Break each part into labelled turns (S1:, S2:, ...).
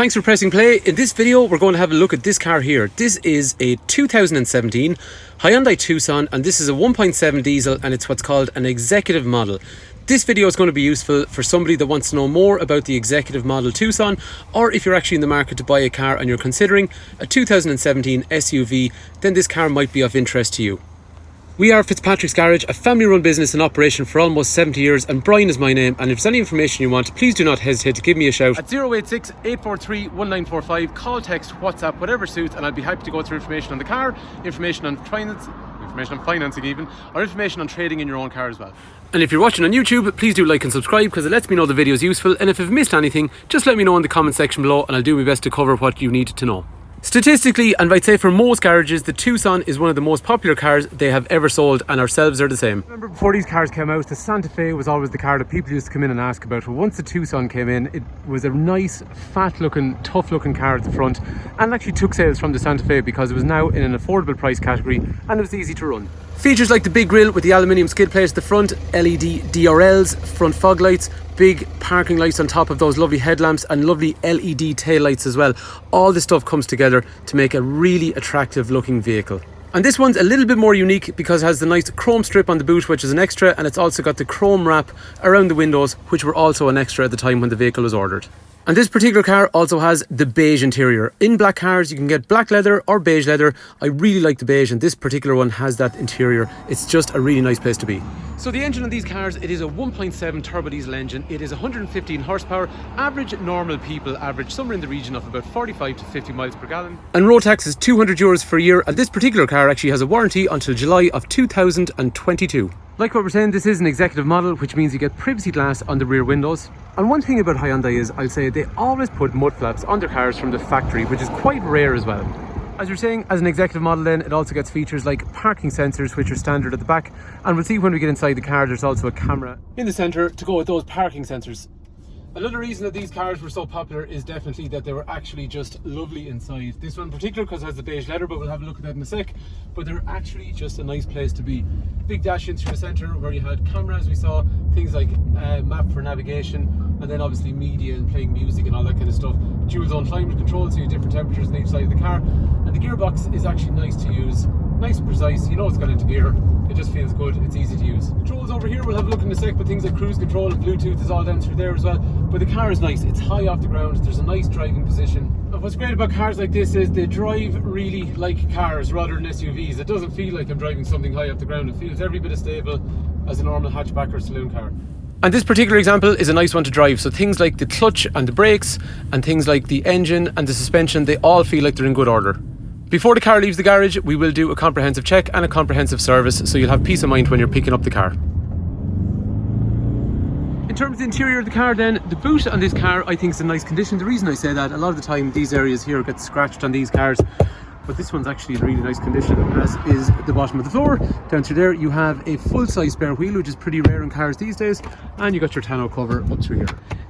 S1: Thanks for pressing play. In this video, we're going to have a look at this car here. This is a 2017 Hyundai Tucson, and this is a 1.7 diesel, and it's what's called an executive model. This video is going to be useful for somebody that wants to know more about the executive model Tucson, or if you're actually in the market to buy a car and you're considering a 2017 SUV, then this car might be of interest to you. We are Fitzpatrick's Garage, a family-run business in operation for almost 70 years, and Brian is my name. And if there's any information you want, please do not hesitate to give me a shout at 086 843 1945. Call, text, WhatsApp, whatever suits, and I'll be happy to go through information on the car, information on finance, information on financing even, or information on trading in your own car as well. And if you're watching on YouTube, please do like and subscribe, because it lets me know the video is useful. And if I've missed anything, just let me know in the comment section below, and I'll do my best to cover what you need to know. Statistically, and I'd say for most garages, the Tucson is one of the most popular cars they have ever sold, and ourselves are the same. Remember, before these cars came out, the Santa Fe was always the car that people used to come in and ask about. But once the Tucson came in, it was a nice, fat-looking, tough-looking car at the front, and actually took sales from the Santa Fe because it was now in an affordable price category and it was easy to run. Features like the big grille with the aluminium skid plates at the front, LED DRLs, front fog lights, big parking lights on top of those lovely headlamps, and lovely LED tail lights as well. All this stuff comes together to make a really attractive looking vehicle. And this one's a little bit more unique because it has the nice chrome strip on the boot, which is an extra, and it's also got the chrome wrap around the windows, which were also an extra at the time when the vehicle was ordered. And this particular car also has the beige interior. In black cars, you can get black leather or beige leather. I really like the beige, and this particular one has that interior. It's just a really nice place to be. So the engine on these cars, it is a 1.7 turbo diesel engine. It is 115 horsepower. Average normal people average somewhere in the region of about 45 to 50 miles per gallon. And road tax is €200 for a year, and this particular car actually has a warranty until July of 2022. Like what we're saying, this is an executive model, which means you get privacy glass on the rear windows. And one thing about Hyundai is, I'll say, they always put mud flaps on their cars from the factory, which is quite rare as well. As you're saying, as an executive model then, it also gets features like parking sensors, which are standard at the back. And we'll see when we get inside the car, there's also a camera in the centre to go with those parking sensors. Another reason that these cars were so popular is definitely that they were actually just lovely inside. This one in particular because it has the beige leather, but we'll have a look at that in a sec. But they're actually just a nice place to be. Big dash in through the centre where you had cameras, we saw things like map for navigation, and then obviously media and playing music and all that kind of stuff. Dual zone climate control, so you have different temperatures on each side of the car. And the gearbox is actually nice to use, nice and precise. You know it's got into gear. It just feels good, it's easy to use. Controls over here, we'll have a look in a sec, but things like cruise control and Bluetooth is all down through there as well. But the car is nice, it's high off the ground, there's a nice driving position. And what's great about cars like this is they drive really like cars rather than SUVs. It doesn't feel like I'm driving something high off the ground, it feels every bit as stable as a normal hatchback or saloon car. And this particular example is a nice one to drive, so things like the clutch and the brakes, and things like the engine and the suspension, they all feel like they're in good order. Before the car leaves the garage, we will do a comprehensive check and a comprehensive service, so you'll have peace of mind when you're picking up the car. In terms of the interior of the car then, the boot on this car I think is in nice condition. The reason I say that, a lot of the time these areas here get scratched on these cars, but this one's actually in really nice condition, as is the bottom of the floor. Down through there you have a full-size spare wheel, which is pretty rare in cars these days, and you got your tonneau cover up through here.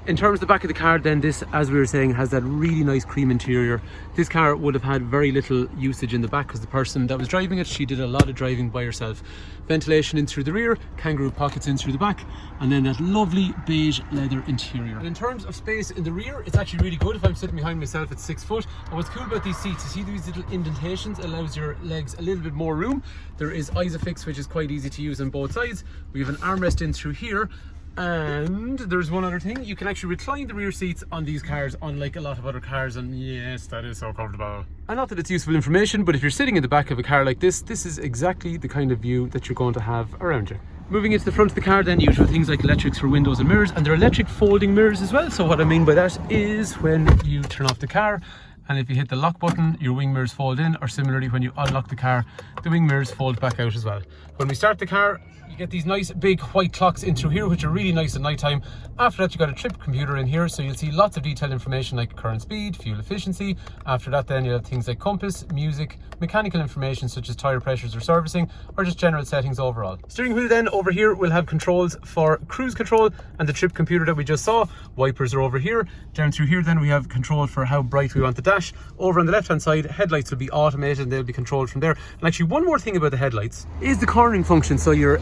S1: In terms of the back of the car then, this, as we were saying, has that really nice cream interior. This car would have had very little usage in the back because the person that was driving it, she did a lot of driving by herself. Ventilation in through the rear, kangaroo pockets in through the back, and then that lovely beige leather interior. And in terms of space in the rear, it's actually really good. If I'm sitting behind myself, it's 6 foot. And what's cool about these seats, you see these little indentations, allows your legs a little bit more room. There is Isofix, which is quite easy to use on both sides. We have an armrest in through here. And there's one other thing, you can actually recline the rear seats on these cars, unlike a lot of other cars, and yes, that is so comfortable. And not that it's useful information, but if you're sitting in the back of a car like this, this is exactly the kind of view that you're going to have around you. Moving into the front of the car then, usual things like electrics for windows and mirrors, and they're electric folding mirrors as well. So what I mean by that is when you turn off the car, and if you hit the lock button, your wing mirrors fold in, or similarly when you unlock the car, the wing mirrors fold back out as well. When we start the car, you get these nice big white clocks in through here, which are really nice at night time. After that, you got a trip computer in here, so you'll see lots of detailed information like current speed, fuel efficiency. After that then you'll have things like compass, music, mechanical information such as tire pressures or servicing, or just general settings overall. Steering wheel then, over here we'll have controls for cruise control and the trip computer that we just saw. Wipers are over here. Down through here then we have control for how bright we want the dash. Over on the left hand side, headlights will be automated and they'll be controlled from there. And actually one more thing about the headlights is the cornering function. So your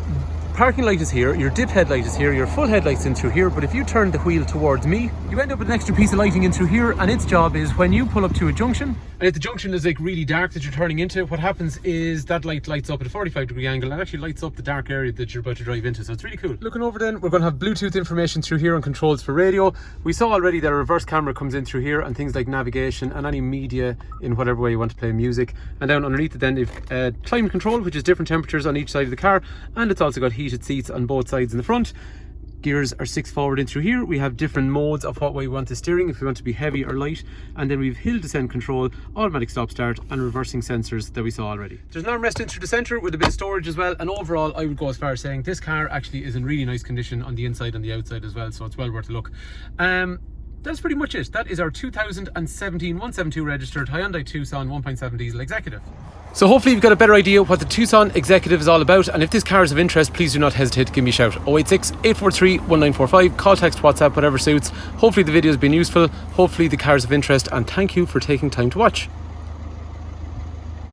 S1: parking light is here, your dip headlight is here, your full headlight's in through here, but if you turn the wheel towards me, you end up with an extra piece of lighting in through here, and its job is when you pull up to a junction, and if the junction is like really dark that you're turning into, what happens is that light lights up at a 45-degree angle and actually lights up the dark area that you're about to drive into, so it's really cool. Looking over then, we're going to have Bluetooth information through here and controls for radio. We saw already that a reverse camera comes in through here and things like navigation and any media in whatever way you want to play music. And down underneath it then, you've climate control, which is different temperatures on each side of the car, and it's also got heated seats on both sides in the front. Gears are 6 forward in through here. We have different modes of what way we want the steering, if we want to be heavy or light, and then we've hill descent control, automatic stop start and reversing sensors that we saw already. There's an armrest in through the centre with a bit of storage as well, and overall I would go as far as saying this car actually is in really nice condition on the inside and the outside as well, so it's well worth a look. That's pretty much it. That is our 2017 172 registered Hyundai Tucson 1.7 diesel executive. So hopefully you've got a better idea what the Tucson Executive is all about, and if this car is of interest, please do not hesitate to give me a shout. 086 843 1945, call, text, WhatsApp, whatever suits. Hopefully the video has been useful, hopefully the car is of interest, and thank you for taking time to watch.